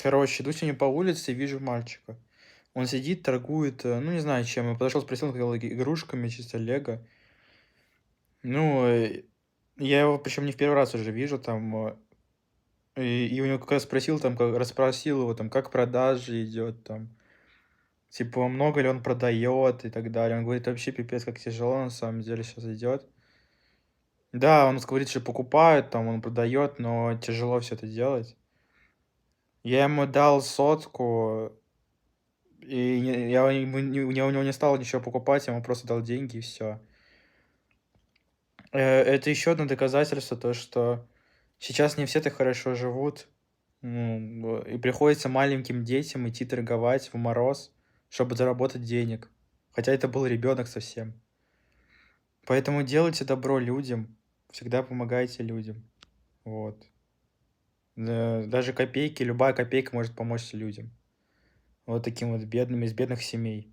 Короче, иду сегодня по улице и вижу мальчика. Он сидит, торгует, ну, не знаю чем. Я подошел, спросил, он говорил, игрушками, чисто лего. Ну, я его причем не в первый раз уже вижу там. И у него как раз спросил, там, расспросил его, там, как продажи идет, там, типа, много ли он продает и так далее. Он говорит, вообще пипец, как тяжело на самом деле сейчас идет. Да, он говорит, что покупает, там, он продает, но тяжело все это делать. Я ему дал сотку, и я ему я у него не стал ничего покупать, я ему просто дал деньги и все. Это еще одно доказательство, то что сейчас не все так хорошо живут. И приходится маленьким детям идти торговать в мороз, чтобы заработать денег. Хотя это был ребенок совсем. Поэтому делайте добро людям, всегда помогайте людям. Вот. Даже копейки, любая копейка может помочь людям. Вот таким вот бедным, из бедных семей.